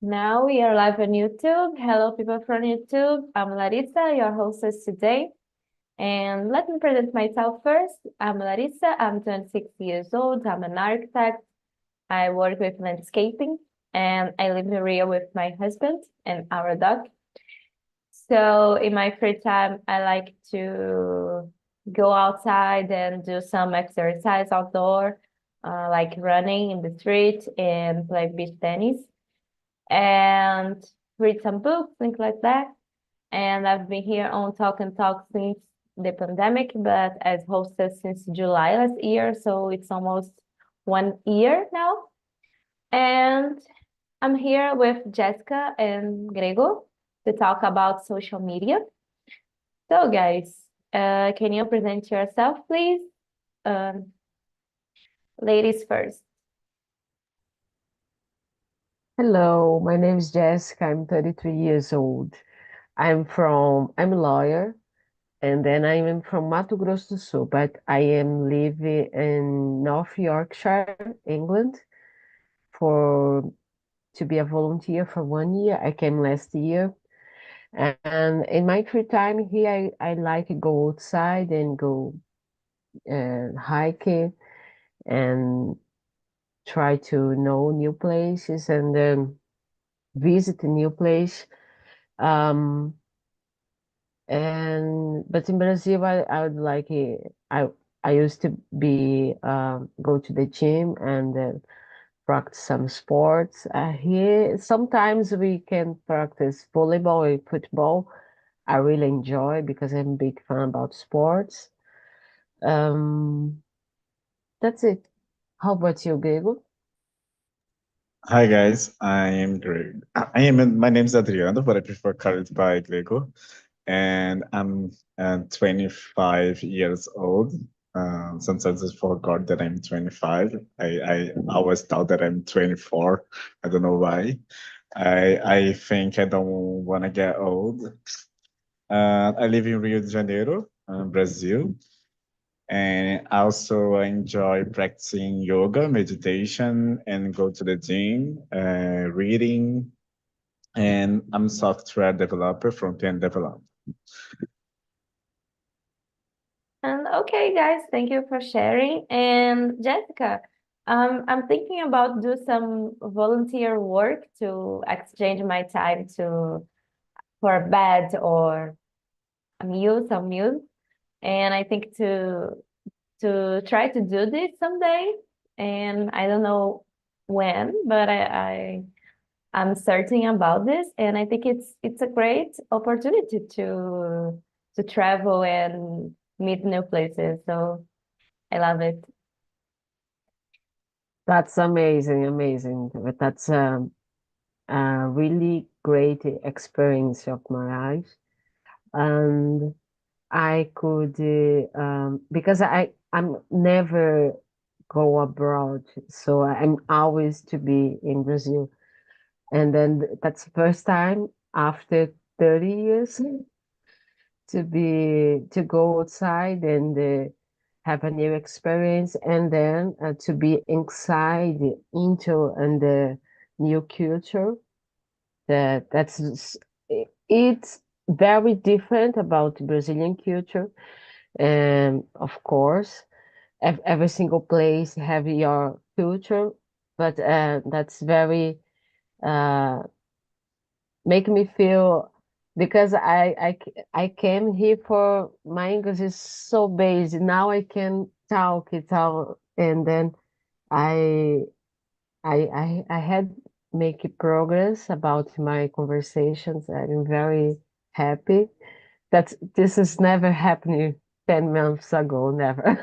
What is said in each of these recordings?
Now we are live on YouTube. Hello, people from YouTube. I'm Larissa, your hostess today. And let me present myself first. I'm Larissa. I'm 26 years old. I'm an architect. I work with landscaping and I live in Rio with my husband and our dog. So in my free time, I like to go outside and do some exercise outdoor, like running in the street and play beach tennis and read some books, things like that. And I've been here on Talk and Talk since the pandemic, but as hostess since July last year, so it's almost 1 year now. And I'm here with Jessica and Grego to talk about social media. So, guys, can you present yourself, please? Um, Ladies first. Hello, my name is Jessica. I'm 33 years old. I'm a lawyer, and then I am from Mato Grosso do Sul, but I am living in North Yorkshire, England, for to be a volunteer for 1 year. I came last year, and in my free time here, I like to go outside and go hiking and try to know new places and visit a new place. Um, but in Brazil, I would like I used to be go to the gym and practice some sports. Here, sometimes we can practice volleyball or football. I really enjoy because I'm a big fan about sports. Um, that's it. How about you, Diego? Hi guys, I am Greg. My name is Adriano, but I prefer called by Grego, and I'm 25 years old. Sometimes I forgot that I'm 25. I always thought that I'm 24. I don't know why. I think I don't want to get old. I live in Rio de Janeiro, Brazil, and also I enjoy practicing yoga, meditation, and go to the gym, reading. And I'm software developer, front-end developer. And okay, guys, thank you for sharing. And Jessica, I'm thinking about do some volunteer work to exchange my time to for a bed or a meal, some meals. And I think to try to do this someday. And I don't know when, but I'm certain about this, and I think it's a great opportunity to travel and meet new places. So I love it. That's amazing, amazing. But that's a really great experience of my life. And I could because I'm never go abroad, so I'm always to be in Brazil, and then that's the first time after 30 years to go outside and have a new experience, and then to be inside into and the new culture it's very different about Brazilian culture. And of course, every single place have your culture, but that's very uh, make me feel because I came here for my English is so basic. Now I can talk it out, and then I I had make progress about my conversations. I'm very happy that this has never happened 10 months ago, never.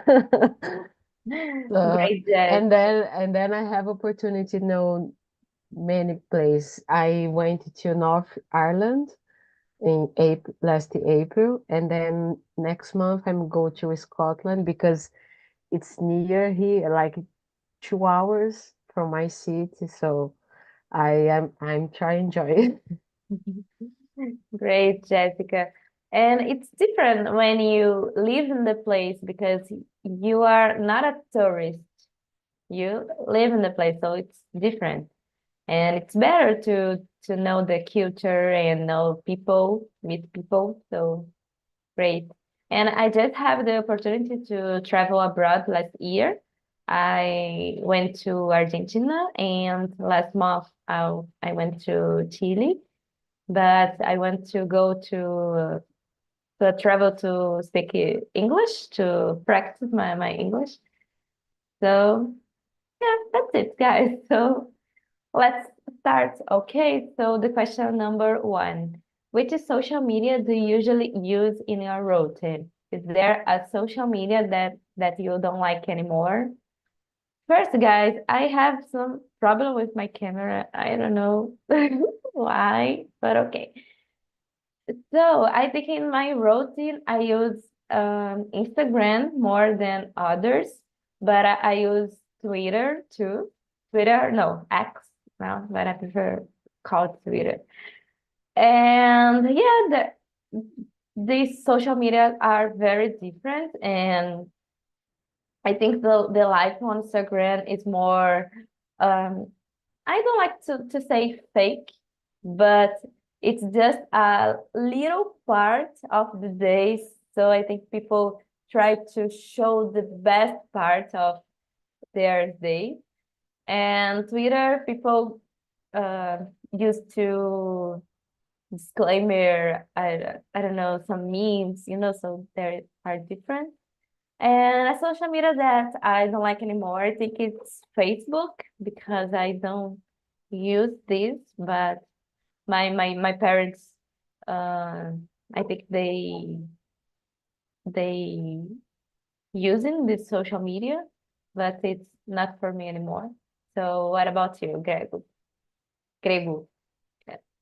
Great, Jess. And then I have opportunity to know many places. I went to North Ireland in April, last April, and then next month I'm go to Scotland because it's near here, like 2 hours from my city. So I'm trying to enjoy it. Great, Jessica. And it's different when you live in the place because you are not a tourist. You live in the place, so it's different. and it's better to know the culture and know people, meet people. So great. And I just have the opportunity to travel abroad last year. I went to Argentina, and last month I went to Chile, but I want to go to travel to speak English, to practice my English. So yeah, that's it, guys. So let's start. Okay, so the question number one. Which social media do you usually use in your routine? Is there a social media that you don't like anymore? First, guys, I have some problem with my camera. I don't know why, but okay. So I think in my routine, I use Instagram more than others, but I use Twitter too. Twitter, no, X now, but I prefer call it Twitter. And yeah, these social media are very different, and I think the life on Instagram is more um, I don't like to say fake, but it's just a little part of the day. So I think people try to show the best part of their day. And Twitter, people uh, used to disclaimer, I don't know, some memes, so they are different. And a social media that I don't like anymore, I think it's Facebook because I don't use this, but my parents, uh, I think they using this social media, but it's not for me anymore. So what about you, Grego? Grego.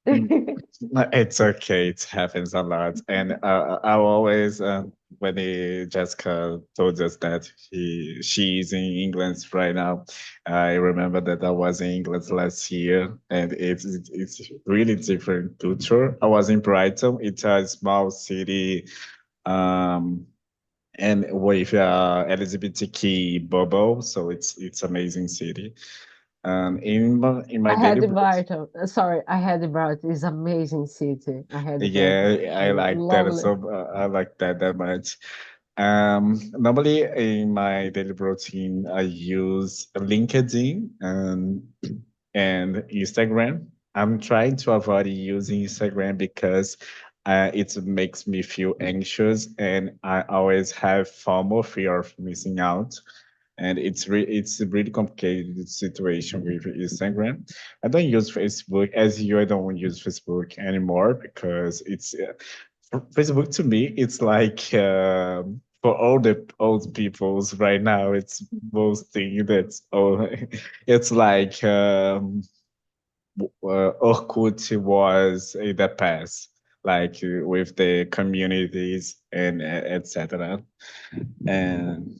It's okay. It happens a lot, and I always when Jessica told us that she's in England right now, I remember that I was in England last year, and it's really different culture. I was in Brighton. It's a small city, um, and with LGBTQ bubble, so it's amazing city. In my I had daily the Brighton. Sorry, I had the Brighton. It's amazing city. I had the Brighton. Yeah, I like that. Lovely. So I like that much. Normally in my daily routine, I use LinkedIn and Instagram. I'm trying to avoid using Instagram because it makes me feel anxious, and I always have FOMO, fear of missing out. And it's a really complicated situation with Instagram. I don't use Facebook as you. I don't use Facebook anymore because Facebook to me. It's like for all the old peoples right now. It's most thing that's oh, it's like Orkut was in the past, like with the communities and etc. And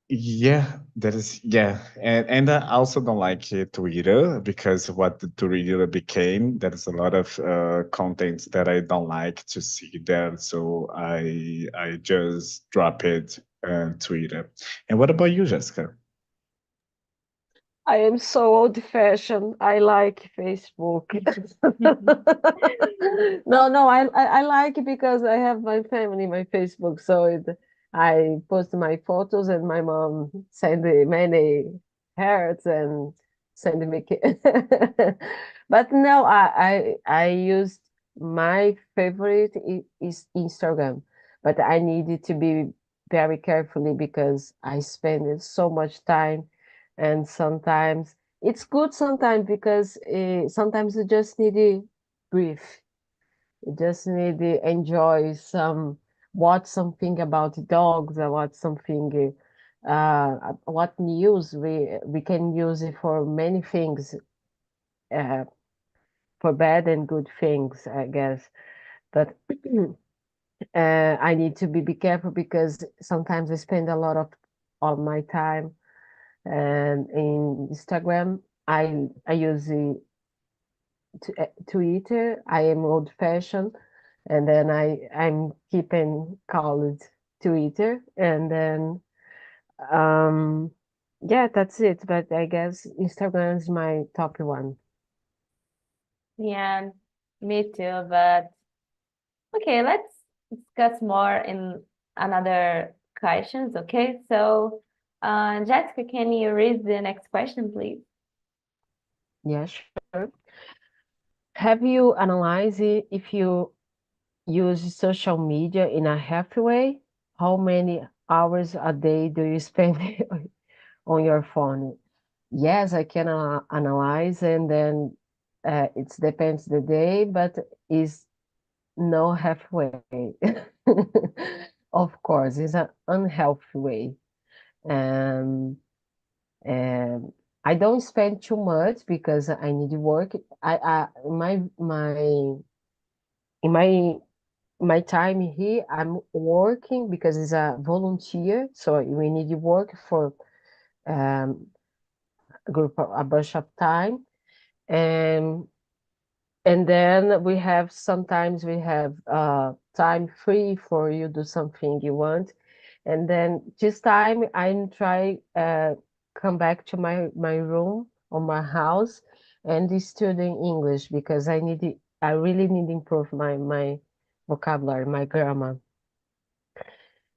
yeah, that is yeah, and I also don't like Twitter because what the Twitter became. There is a lot of content that I don't like to see there, so I just drop it Twitter. And what about you, Jessica? I am so old-fashioned. I like Facebook. No, I like it because I have my family, my Facebook. So I post my photos, and my mom send me many hearts and send me. But no, I used my favorite is Instagram, but I needed to be very carefully because I spend so much time, and sometimes it's good sometimes because sometimes you just need to breathe. You just need to enjoy watch something about the dogs, or watch something what news we can use it for many things, uh, for bad and good things, I guess. But I need to be careful because sometimes I spend a lot of my time, and in Instagram I use the Twitter. I am old fashioned, and then I'm keeping called Twitter, and then um Yeah, that's it. But I guess Instagram is my top one. Yeah, me too. But okay, let's discuss more in another questions. Okay, so Jessica, can you read the next question, please? Yeah, sure. Have you analyzed if you use social media in a healthy way? How many hours a day do you spend on your phone? Yes, I can analyze, and then it depends the day, but is no halfway. Of course, it's an unhealthy way. Um, and I don't spend too much because I need to work. I in my time here, I'm working because it's a volunteer, so we need to work for um, a bunch of time, and then we have sometimes we have time free for you do something you want, and then this time I'm try come back to my room or my house and studying English because I really need to improve my vocabulary, my grammar.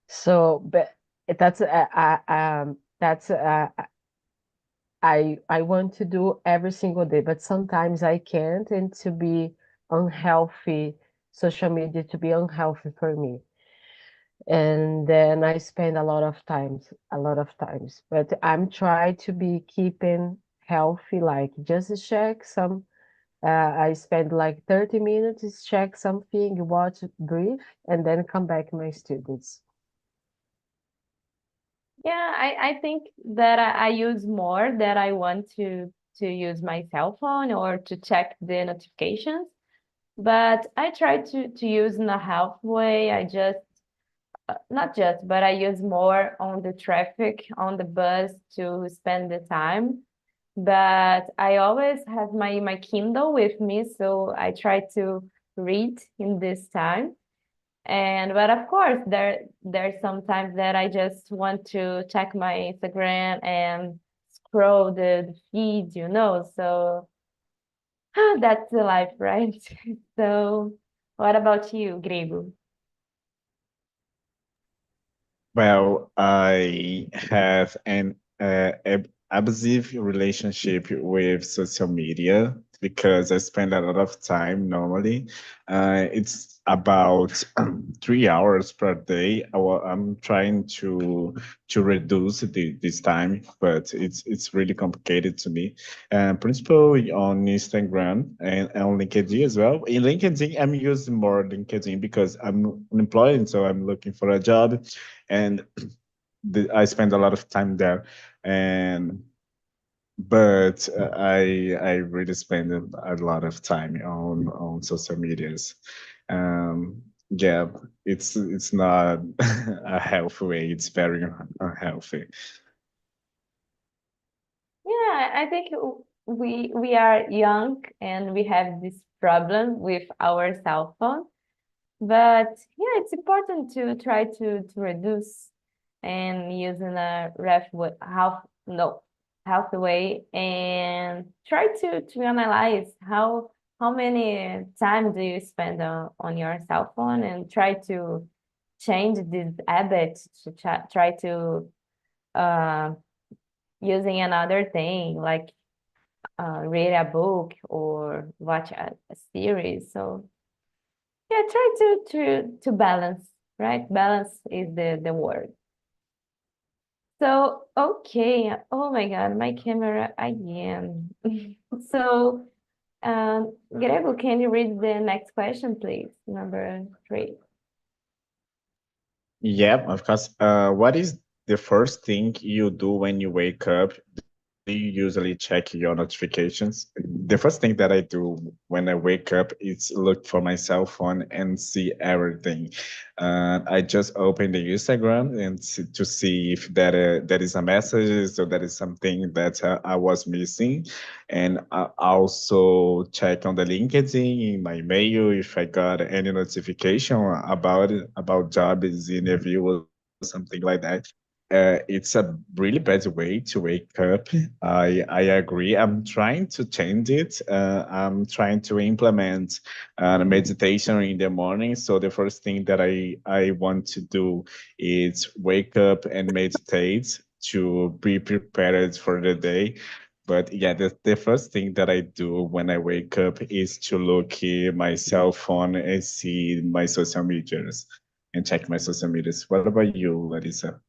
So, but that's I want to do every single day, but sometimes I can't, and to be unhealthy, social media to be unhealthy for me. And then I spend a lot of times. But I'm trying to be keeping healthy, like just check some. I spend like 30 minutes, check something, watch, breathe, and then come back to my students. Yeah, I think that I use more that I want to use my cell phone or to check the notifications. But I try to use in a health way. I just not just, but I use more on the traffic on the bus to spend the time. But I always have my Kindle with me, so I try to read in this time. And but of course, there's sometimes that I just want to check my Instagram and scroll the feed, you know. So that's the life, right? So what about you, Grego? Well, I have an abusive relationship with social media because I spend a lot of time normally. It's about 3 hours per day. I'm trying to reduce this time, but it's really complicated to me. Principally on Instagram and on LinkedIn as well. In LinkedIn, I'm using more LinkedIn because I'm unemployed, so I'm looking for a job, and I spend a lot of time there. And but I really spend a lot of time on social medias. Yeah, it's not a healthy way. It's very unhealthy. Yeah, I think we are young and we have this problem with our cell phone. But yeah, it's important to try to reduce and use in a rough way, half no healthy way, and try to analyze how many time do you spend on your cell phone, and try to change this habit to try to uh, using another thing like read a book or watch a series. So yeah, try to balance, right? Balance is the word. So okay. Oh my God, my camera again. So Grego, can you read the next question, please? Number 3. Yeah, of course. What is the first thing you do when you wake up? Do you usually check your notifications? The first thing that I do when I wake up is look for my cell phone and see everything. I just open the Instagram and to see if there is a message or there is something that I was missing, and I also check on the LinkedIn in my mail if I got any notification about jobs interview or something like that. it's a really bad way to wake up. I agree. I'm trying to change it. I'm trying to implement meditation in the morning. So the first thing that I want to do is wake up and meditate to be prepared for the day. But yeah, the first thing that I do when I wake up is to look at my cell phone and see my social medias and check my social medias. What about you, Larissa?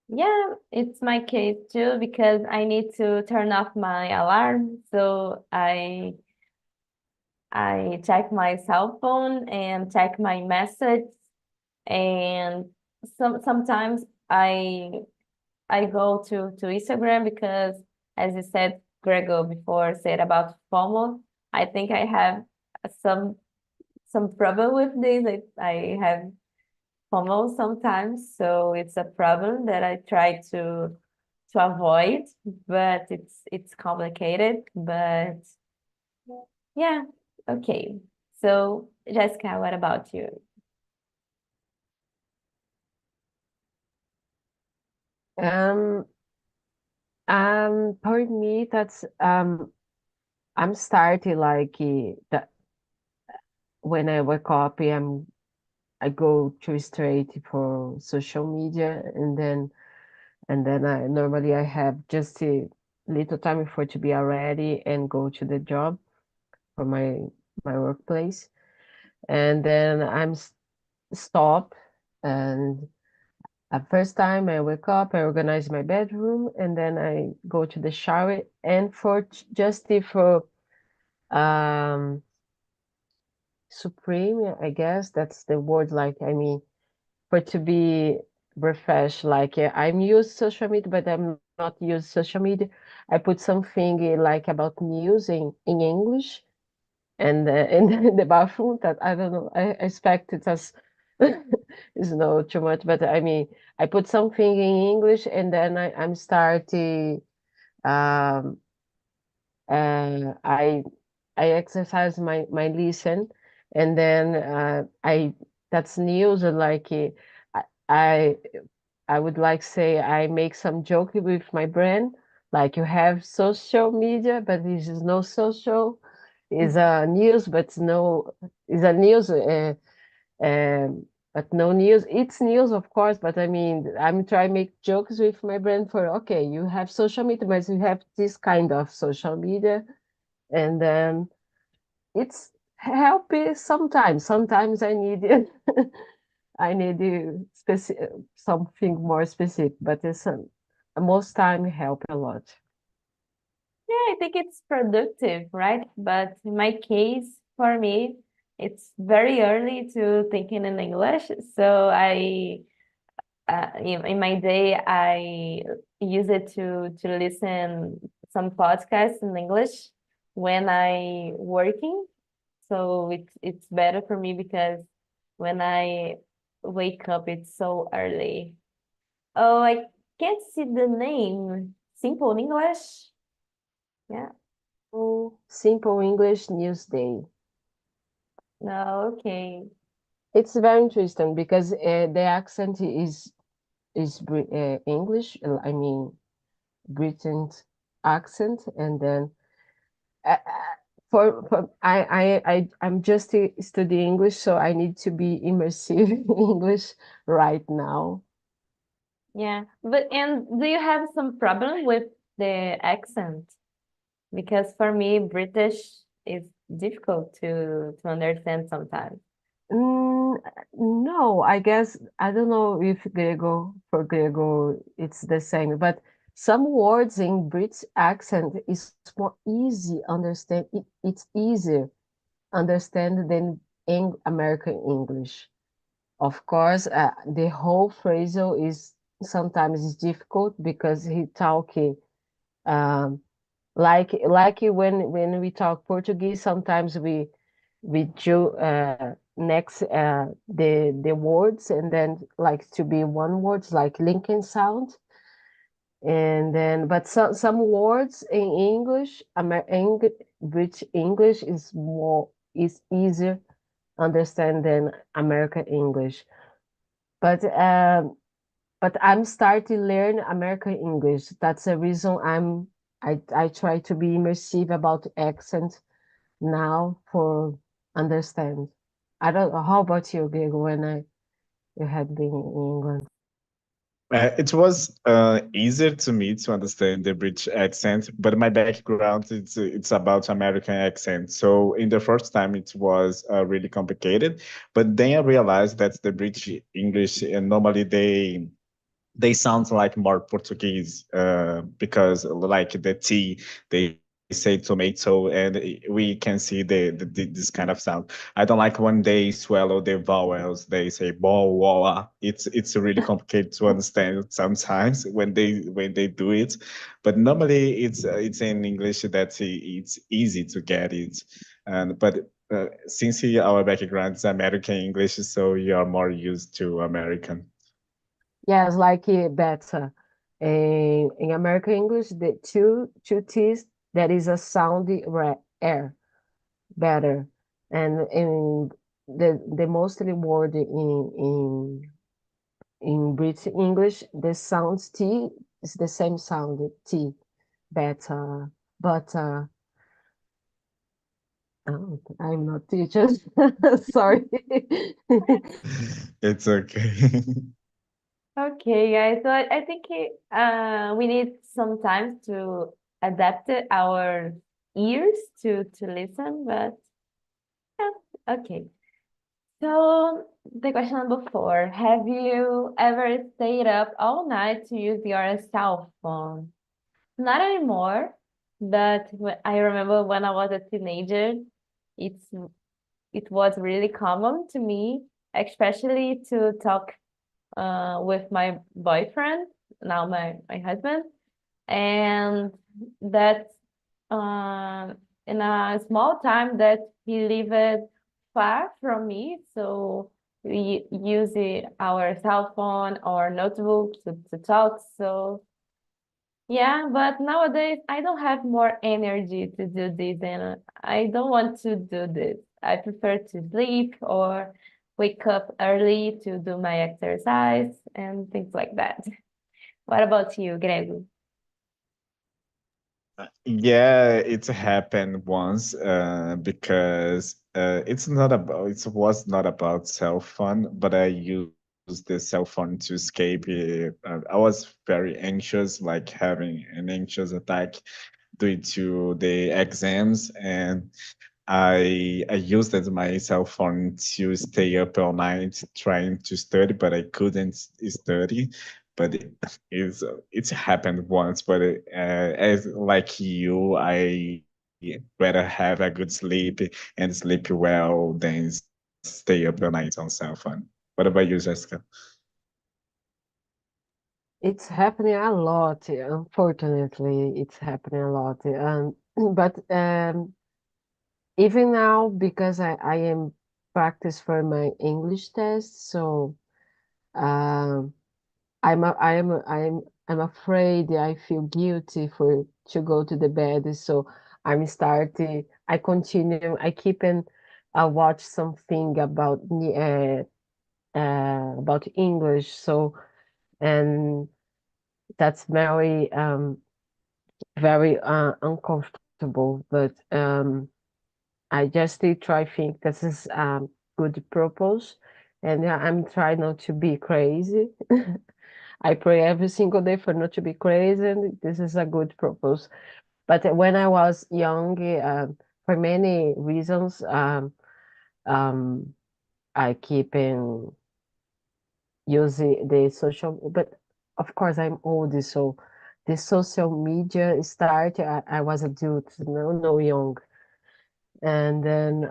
Yeah, it's my case too because I need to turn off my alarm. So I check my cell phone and check my message, and sometimes I go to Instagram because, as you said, Grego before said about FOMO. I think I have some some problem with this. I have FOMO sometimes, so it's a problem that I try to avoid, but it's complicated. But yeah, okay. So Jessica, what about you? Um, for me, that's I'm starting like that when I wake up, I go to straight for social media, and then I normally I have just a little time for to be ready and go to the job for my workplace, and then stop and at first time I wake up, I organize my bedroom, and then I go to the shower. And for for um supreme, I guess that's the word. Like I mean, for to be refreshed. Like I'm use social media, but I'm not use social media. I put something like about news in English and in the bathroom that I don't know. I expect it as is not too much, but I mean, I put something in English and then I'm starting. Um, I exercise my listen, and then I that's news like I I I would like say I make some joke with my brain. Like you have social media, but this is no social. Is a news, but no is a news. But no news. It's news, of course, but I mean, I'm trying to make jokes with my brain for okay, you have social media, but you have this kind of social media, and then it's helpy sometimes. Sometimes I need I need something more specific, but it's most time help a lot. Yeah, I think it's productive, right? But in my case, for me, it's very early to thinking in English. So in my day, I use it to listen some podcasts in English when I working. So it's better for me because when I wake up, it's so early. Oh, I can't see the name. Simple in English. Yeah. Oh, Simple English News Day. No, okay. It's very interesting because the accent is English. I mean, Britain's accent, and then for I'm just studying English, so I need to be immersive in English right now. Yeah. But and do you have some problem with the accent? Because for me, British is difficult to understand sometimes. Mm, no, I guess I don't know if Grego it's the same, but some words in British accent is more easy understand. It's easier understand than in American English. Of course, the whole phrasal is sometimes is difficult because he talking um, like when we talk Portuguese, sometimes we do next the words and then like to be one words like linking sound, and then but some words in English, British English is easier understand than American English. But but I'm starting to learn American English. That's the reason I try to be immersive about accent now for understand. I don't know. How about you, Diego, when you had been in England? It was easier to me to understand the British accent, but my background it's about American accent. So in the first time it was really complicated, but then I realized that the British English normally they sound like more Portuguese because like the T they say tomato and we can see this kind of sound. I don't like when they swallow the vowels. They say bo wa. It's really complicated to understand sometimes when they do it, but normally it's in English that it's easy to get it. And but since our background is American English, so you're more used to American. Yes, like better. In American English, the two T's, there is a sound air better, and in the mostly word in British English, the sounds T is the same sound T better, but I'm not teacher. Sorry. It's okay. Okay, guys. So I think we need some time to adapt our ears to listen, but yeah, okay. So the question number 4, have you ever stayed up all night to use your cell phone? Not anymore, but I remember when I was a teenager, it's it was really common to me, especially to talk with my boyfriend, now my husband, and that in a small time that he lived far from me, so we use our cell phone or notebook to talk. So yeah, but nowadays I don't have more energy to do this, and I don't want to do this. I prefer to sleep or wake up early to do my exercise and things like that. What about you, Grego? Yeah, it's happened once because it was not about cell phone, but I used the cell phone to escape. I was very anxious, like having an anxious attack due to the exams, and I used as my cell phone to stay up all night trying to study, but I couldn't study. But it's happened once. But as like you, I rather have a good sleep and sleep well than stay up all night on cell phone. What about you, Jessica? It's happening a lot. Unfortunately, it's happening a lot. But even now, because I am practice for my English test, so um, I'm afraid. I feel guilty for to go to the bed. So I'm starting. I continue. I keep and watch something about English. So and that's very uncomfortable. But I just did try think this is good purpose, and I'm trying not to be crazy. I pray every single day for not to be crazy, and this is a good purpose. But when I was young, for many reasons, um, I keep in using the social, but of course I'm old, so the social media start. I was adult, no young, and then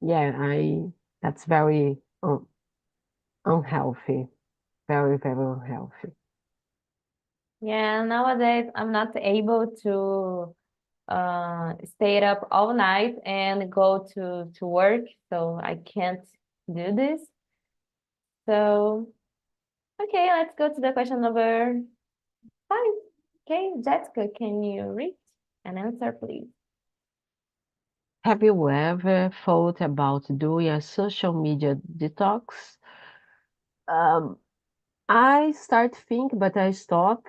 yeah, I that's very unhealthy, very unhealthy. Yeah, nowadays I'm not able to stay up all night and go to work, so I can't do this. So okay, let's go to the question number 5. Okay, Jessica, can you read and answer, please? Have you ever thought about doing a social media detox? Um, I start think, but I stop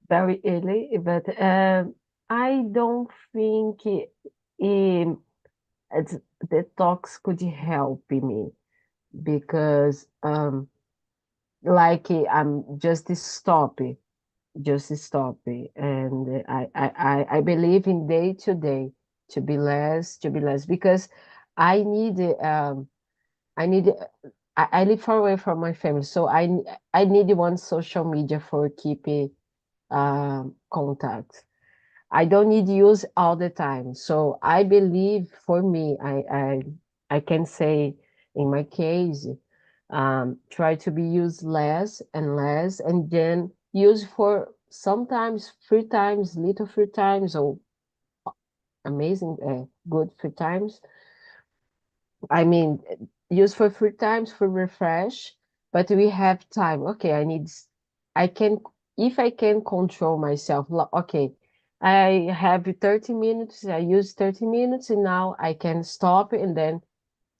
very early. But I don't think um, the talks could help me because like I'm just stop it. And I believe in day to be less because I need I need I live far away from my family, so I need one social media for keeping contact. I don't need use all the time. So I believe for me, I can say in my case, try to be used less and less, and then use for sometimes free times, little free times, or amazing good free times. I mean, use for free times for refresh, but we have time. Okay, I can, if I can control myself, okay, I have 30 minutes, I use 30 minutes, and now I can stop and then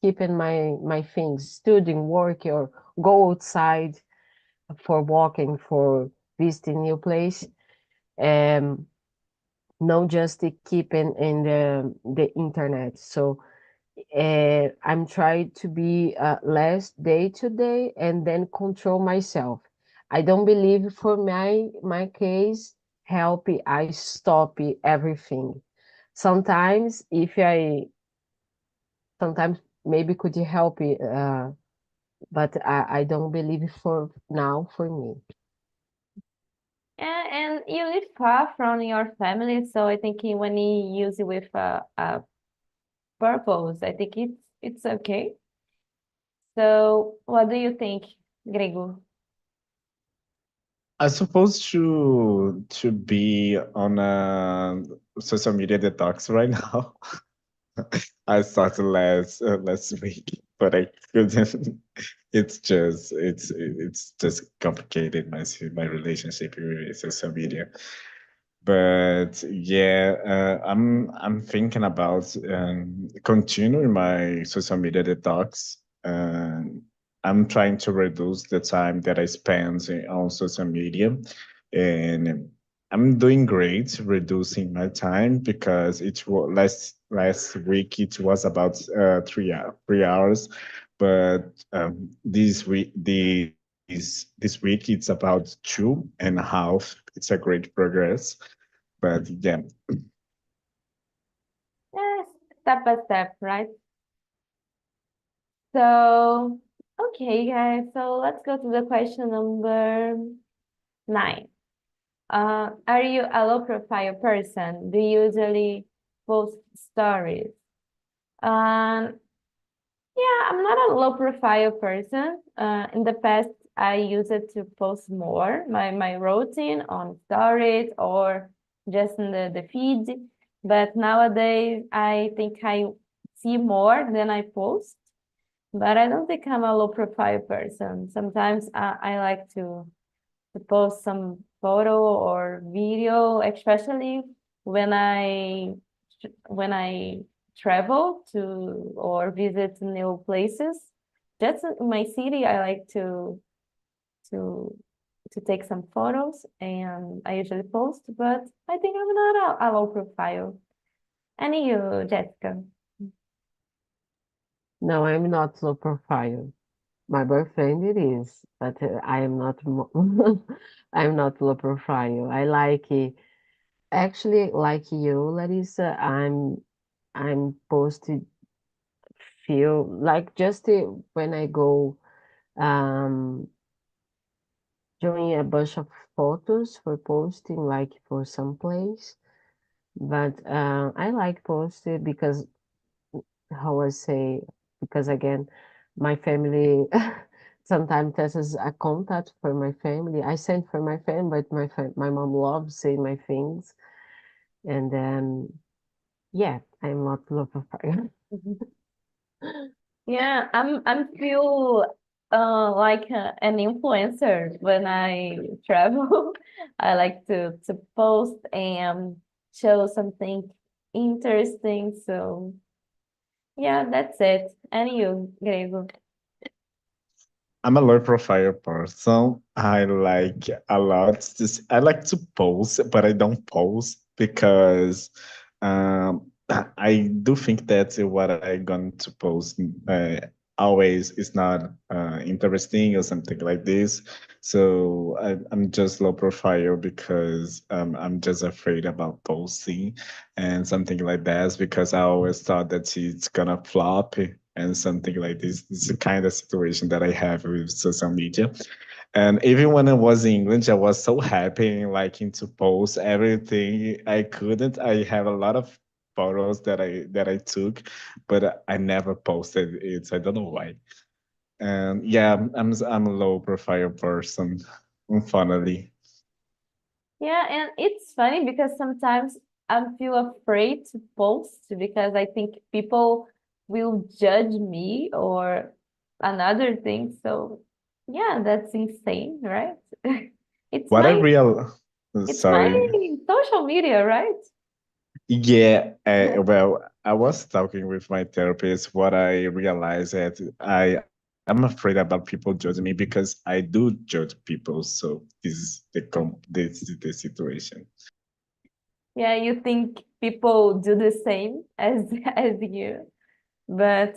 keep in my things, studying, work, or go outside for walking, for visiting new place. Um, not just to keep in the internet. So I'm trying to be less day to day and then control myself. I don't believe for my case help I stop everything. Sometimes if I sometimes maybe could you help but I don't believe for now for me. Yeah, and you live far from your family, so I think when you use it with a purpose, I think it's okay. So, what do you think, Grego? I suppose to be on a social media detox right now. I started last week, but I couldn't. It's just complicated my relationship with social media. But yeah, I'm thinking about continuing my social media detox. I'm trying to reduce the time that I spend on social media, and I'm doing great reducing my time because it was last week it was about 3 hours, but this week it's about 2.5. It's a great progress, but yeah. Yes, step by step, right? So, okay, guys, so let's go to the question number 9. Are you a low profile person? Do you usually post stories? Um, yeah, I'm not a low profile person. In the past, I used it to post more my routine on stories or just in the feed. But nowadays, I think I see more than I post. But I don't think I'm a low profile person. Sometimes I like to post some photo or video, especially when I travel to or visit new places. Just in my city, I like to to take some photos, and I usually post. But I think I'm not a low profile. And you, Jessica? No, I'm not low profile. My boyfriend it is, but I am not I'm not low profile. I like actually like you, Larissa. I'm posted feel like just when I go um doing a bunch of photos for posting like for some place. But I like posted because how I say, because again, my family sometimes this is a contact for my family. I send for my family, but my mom loves saying my things, and then yeah, I'm not love for fire. Yeah, I'm feel like an influencer when I travel. I like to post and show something interesting. So yeah, that's it. And you, Grego? I'm a low profile person. I like a lot. I like to post, but I don't post because I do think that what I'm going to post always is not interesting or something like this. So I'm just low profile because I'm just afraid about posting and something like that because I always thought that it's gonna flop and something like this. It's the kind of situation that I have with social media. And even when I was in England, I was so happy and liking to post everything I couldn't. I have a lot of photos that I took, but I never posted it. I don't know why. And yeah, I'm a low profile person, unfortunately. Yeah, and it's funny because sometimes I feel afraid to post because I think people will judge me or another thing. So yeah, that's insane, right? It's What I my real it's my sorry. social media, right? Yeah, well, I was talking with my therapist. What I realized that I'm afraid about people judging me because I do judge people. So this is the situation. Yeah, you think people do the same as as you, but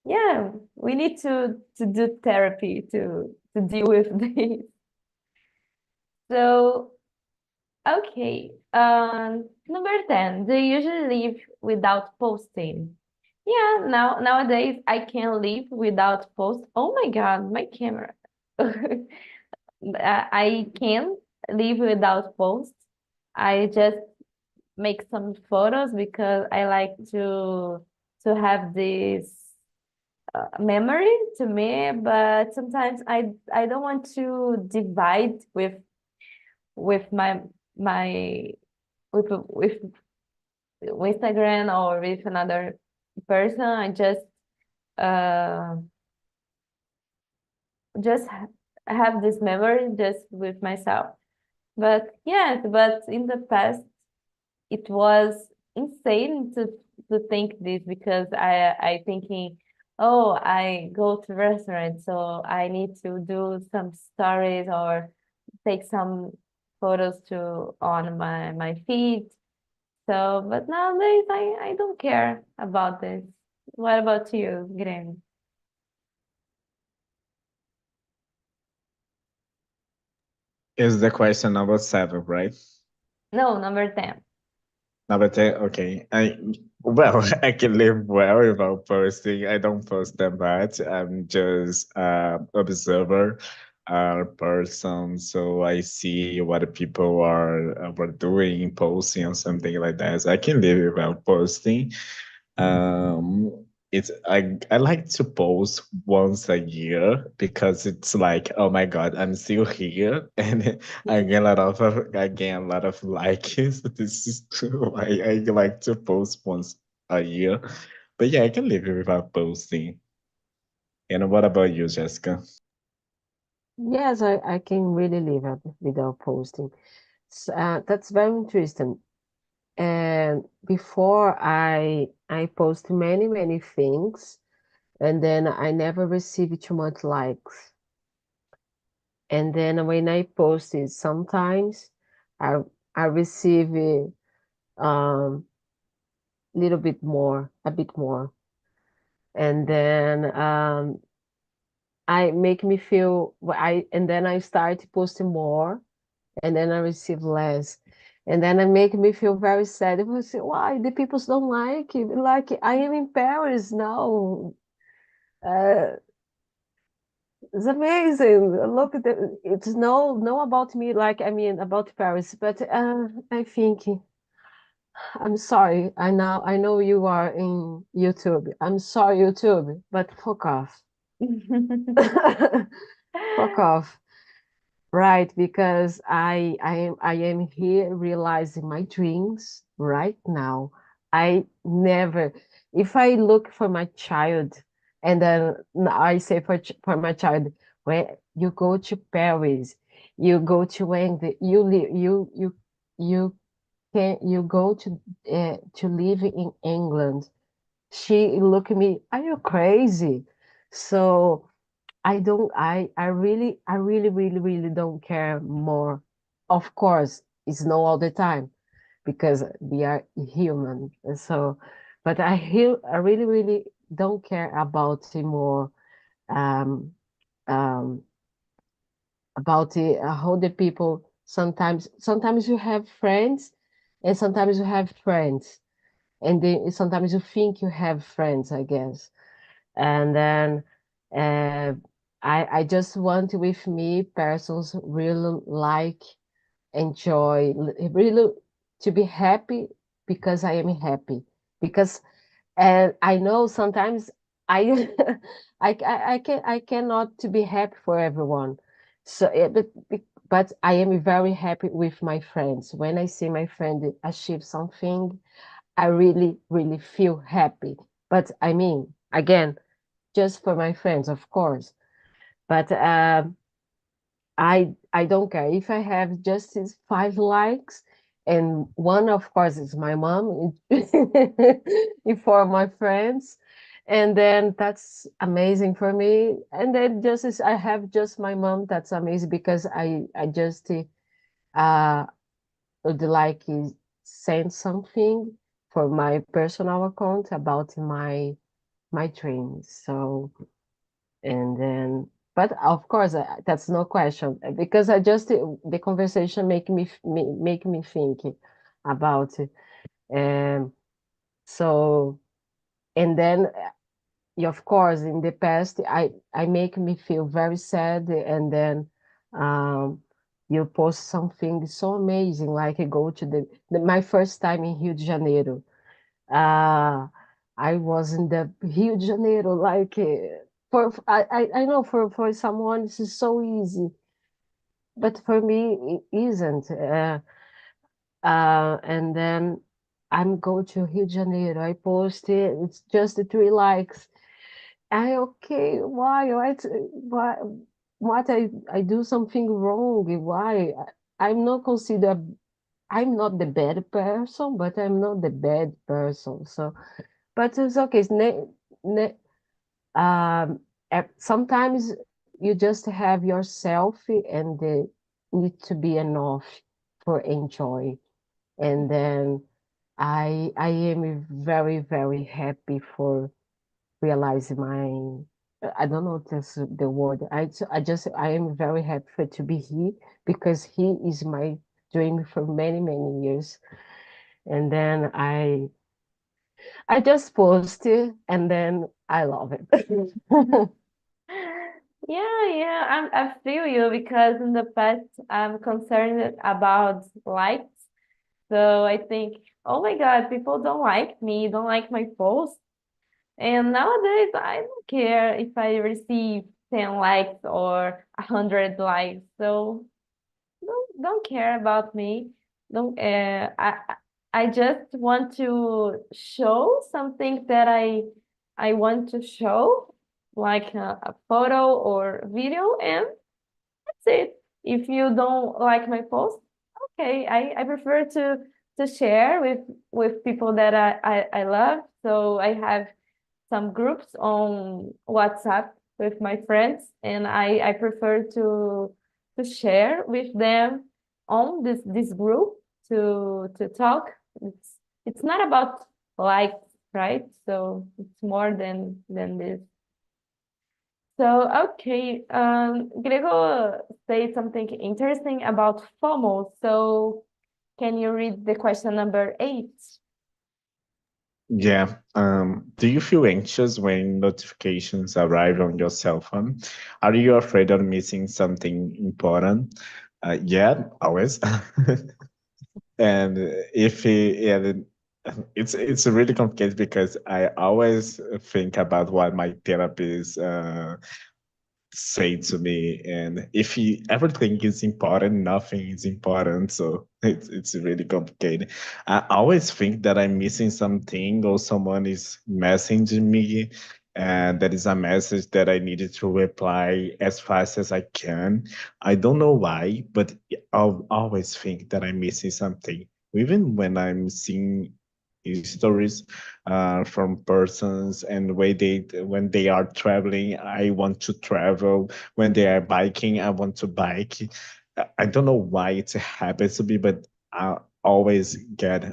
yeah, we need to do therapy to deal with this. So okay. Number 10, do you usually live without posting? Yeah, nowadays I can live without post. Oh my God, my camera. I can live without post. I just make some photos because I like to have this memory to me, but sometimes I don't want to divide with my with Instagram or with another person. I uh just have this memory just with myself. But yes, but in the past it was insane to think this because I thinking, oh, I go to restaurant, so I need to do some stories or take some photos to on my feed. So, but nowadays I don't care about this. What about you, Graham? Is the question number 7, right? No, number 10. Number 10, okay. Well, I can live well without posting. I don't post that much. I'm just observer person, so I see what people are doing, posting or something like that. So I can live without posting. It's I like to post once a year because it's like, oh my God, I'm still here and I gain a lot of likes. This is why I like to post once a year. But yeah, I can live without posting. And what about you, Jessica? Yes, I can really live without posting. That's very interesting. And before I post many things, and then I never receive too much likes. And then when I post it, sometimes I I receive little bit more, a bit more, and then I make me feel I and then I start posting more, and then I receive less. And then it make me feel very sad. People say, why the people don't like it? Like I am in Paris now. Uh, it's amazing. Look at it's no about me, like I mean about Paris, but I think I'm sorry. I know you are in YouTube. I'm sorry, YouTube, but fuck off. Fuck off. Right, because I am here realizing my dreams right now. I never, if I look for my child, and then I say for my child, when you go to Paris, you go to England, you can you go to live in England. She look at me, are you crazy? So I really don't care more. Of course, it's not all the time because we are human. And so, but I really don't care about the more um um about how the people sometimes you have friends and sometimes you have friends and then sometimes you think you have friends, I guess. And then uh, I just want with me persons really like enjoy really to be happy because I am happy because and I know sometimes I I cannot to be happy for everyone. So but I am very happy with my friends. When I see my friend achieve something, I really feel happy. But I mean, again, just for my friends, of course. But I don't care if I have just these 5 likes, and one, of course, is my mom, for my friends, and then that's amazing for me. And then just as I have just my mom, that's amazing because I just uh would like send something for my personal account about my dreams. So and then but of course that's no question because I just the conversation make me think about it. And so and then of course in the past I make me feel very sad, and then um you post something so amazing like I go to my first time in Rio de Janeiro. uh, I was in the Rio de Janeiro, like I know for someone this is so easy, but for me it isn't. And then I'm go to Rio de Janeiro. I post it. It's just the 3 likes. I okay. Why? What I do something wrong? Why? I'm not consider. I'm not the bad person, but I'm not the bad person. So but it's okay. Ne, sometimes you just have yourself and need to be enough for enjoy. And then I am very happy for realizing my. I don't know if that's the word. I am very happy to be here because he is my dream for many years. And then I just post it and then I love it. I feel you because in the past I'm concerned about likes. So I think, oh my God, people don't like me, don't like my post. And nowadays I don't care if I receive 10 likes or 100 likes. So don't care about me. Don't I just want to show something that I want to show, like a photo or video, and that's it. If you don't like my post, okay, I prefer to share with people that I love. So I have some groups on WhatsApp with my friends, and I prefer to share with them on this group to talk. It's not about likes, right? So it's more than this. So okay, Gregor said something interesting about FOMO. So can you read the question number 8? Yeah. Do you feel anxious when notifications arrive on your cell phone? Are you afraid of missing something important? Yeah, always. And if it, yeah, it's really complicated because I always think about what my therapist say to me, and if you everything is important, nothing is important, so it's really complicated. I always think that I'm missing something or someone is messaging me and that is a message that I needed to reply as fast as I can. I don't know why, but I'll always think that I'm missing something even when I'm seeing stories from persons, and when they are traveling, I want to travel. When they are biking, I want to bike. I don't know why it happens to me, but I always get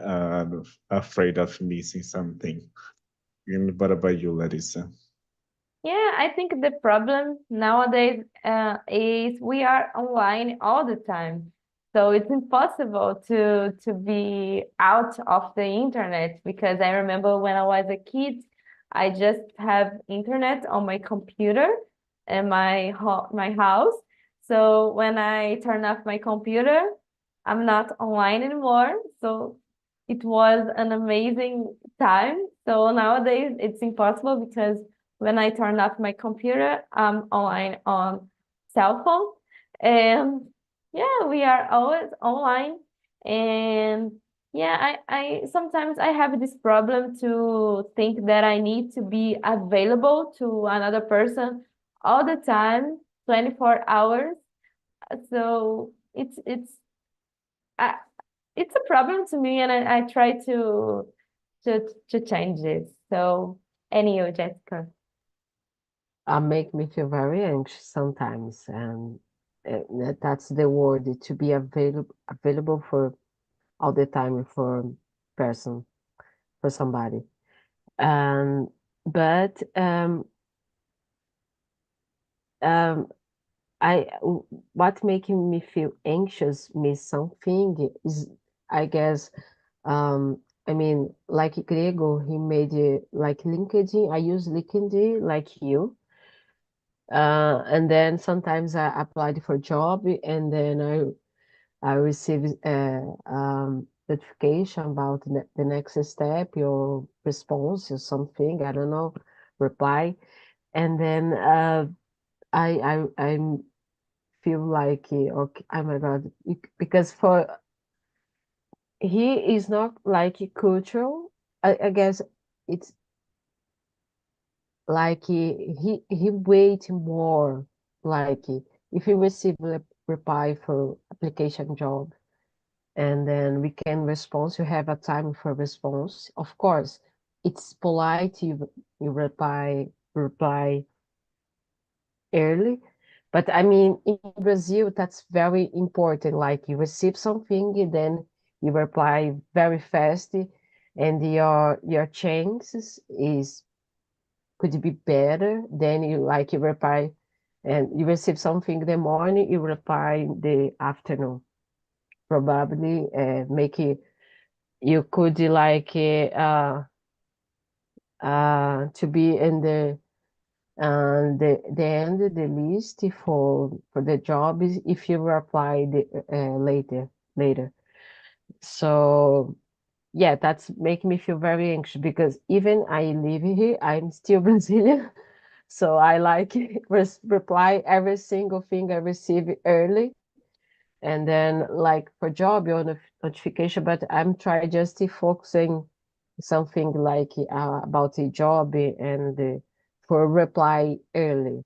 afraid of missing something. And what about you, Larissa? Yeah, I think the problem nowadays is we are online all the time. So it's impossible to be out of the internet because I remember when I was a kid, I just have internet on my computer in my house. So when I turn off my computer, I'm not online anymore. So it was an amazing time. So nowadays it's impossible because when I turn off my computer, I'm online on cell phone. And yeah, we are always online. And yeah, I sometimes I have this problem to think that I need to be available to another person all the time, 24 hours. So uh, it's a problem to me, and I try to change it. So, and you, Jessica? Make me feel very anxious sometimes, and that's the word, to be available for all the time for person, for somebody. Um, but um, what making me feel anxious means something is, I guess, I mean, like Grego, he made it like LinkedIn. I use LinkedIn like you. And then sometimes I applied for job, and then I received notification about the next step, your response or something, I don't know, reply. And then I feel like, okay, oh my God, because for he is not like cultural. I guess it's like he wait more, like if you receive a reply for application job, and then we can respond, you have a time for response, of course it's polite, you reply early, but I mean in Brazil that's very important, like you receive something, then you reply very fast, and your chances is could be better than you reply, and you receive something in the morning, you reply in the afternoon, probably make it, you could to be in the end, the list for the job is if you apply later. So yeah, that's make me feel very anxious because even I live here, I'm still Brazilian. So I like reply every single thing I receive early. And then like for job, your notification, but I'm trying just to focusing something like about the job and for reply early.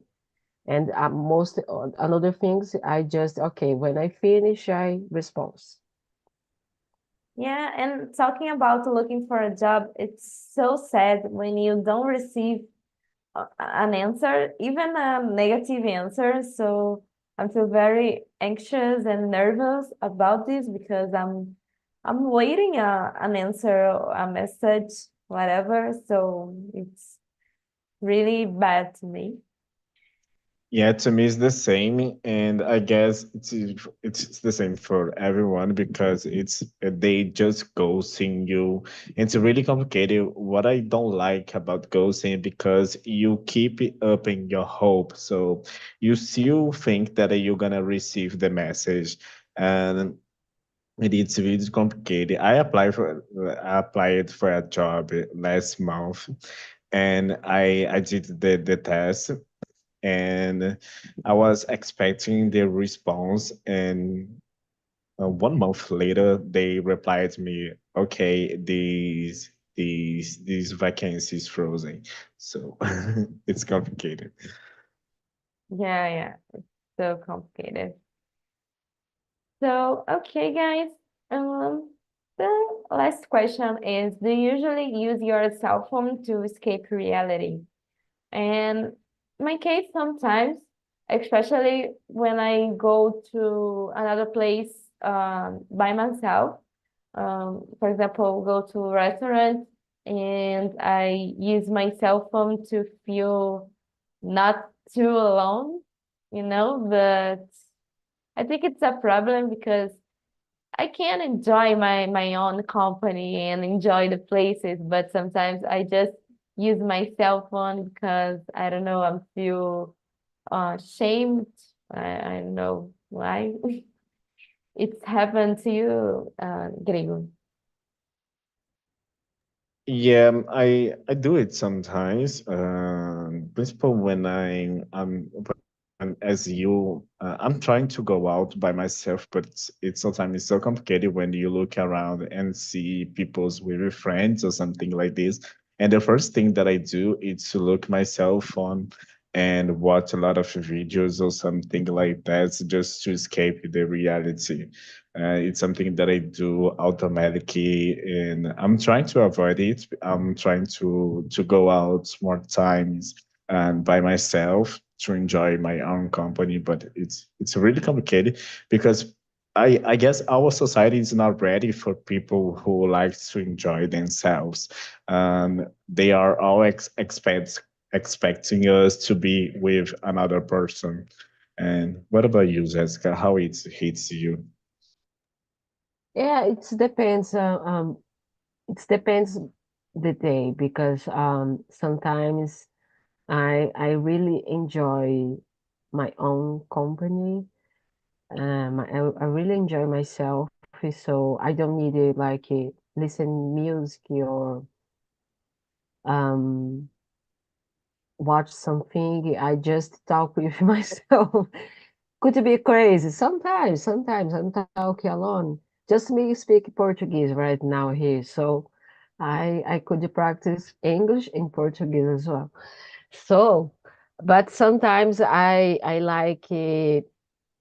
And most another things, I just, okay, when I finish, I respond. Yeah, and talking about looking for a job, it's so sad when you don't receive an answer, even a negative answer. So I feel very anxious and nervous about this because I'm waiting an answer, a message, whatever. So it's really bad to me. Yeah, to me it's the same, and I guess it's the same for everyone because it's they just ghosting you. It's really complicated. What I don't like about ghosting because you keep it up in your hope, so you still think that you're gonna receive the message, and it's really complicated. I applied for a job last month, and I did the test, and I was expecting their response. And 1 month later, they replied to me, "Okay, these vacancies frozen." So it's complicated. Yeah, yeah, it's so complicated. So, okay, guys. Um, last question is, do you usually use your cell phone to escape reality? And in my case, sometimes, especially when I go to another place by myself, for example, go to a restaurant and I use my cell phone to feel not too alone, but I think it's a problem because I can enjoy my own company and enjoy the places, but sometimes I just use my cell phone because I don't know, I'm feel shamed. I don't know why. It's happened to you, Grego. Yeah, I do it sometimes. Principal when and as you, I'm trying to go out by myself, but it's sometimes it's so complicated when you look around and see people's with your friends or something like this. And the first thing that I do is to look my cell phone and watch a lot of videos or something like that, just to escape the reality. It's something that I do automatically, and I'm trying to avoid it. I'm trying to go out more times and by myself to enjoy my own company, but it's really complicated because I guess our society is not ready for people who like to enjoy themselves. They are all expecting us to be with another person. And what about you, Jessica? How it hits you? Yeah, it depends the day because sometimes I really enjoy my own company. I really enjoy myself, so I don't need to like listen music or um watch something. I just talk with myself. Could be crazy. Sometimes I'm talking alone. Just me speak Portuguese right now here. So I could practice English and Portuguese as well. So, but sometimes I like it.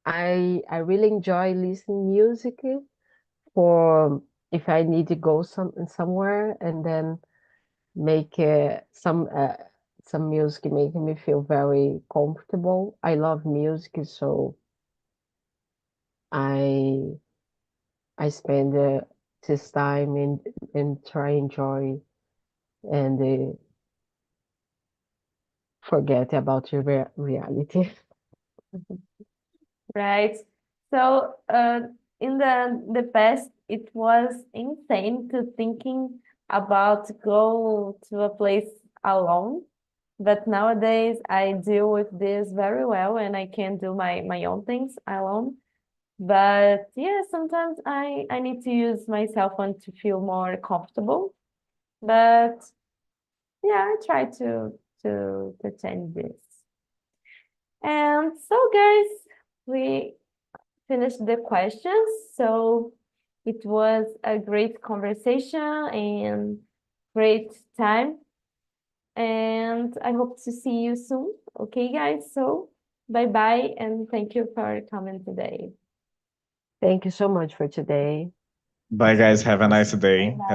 I really enjoy listening music for if I need to go somewhere and then make some music making me feel very comfortable. I love music, so I I spend this time and try enjoy and forget about the reality. Right. So, in the past, it was insane to thinking about go to a place alone. But nowadays, I deal with this very well, and I can do my own things alone. But yeah, sometimes I need to use my cell phone to feel more comfortable. But yeah, I try to change this. And so, guys, we finished the questions. So it was a great conversation and great time. And I hope to see you soon. Okay, guys. So bye bye and thank you for coming today. Thank you so much for today. Bye, guys. Have a nice day. Bye. Have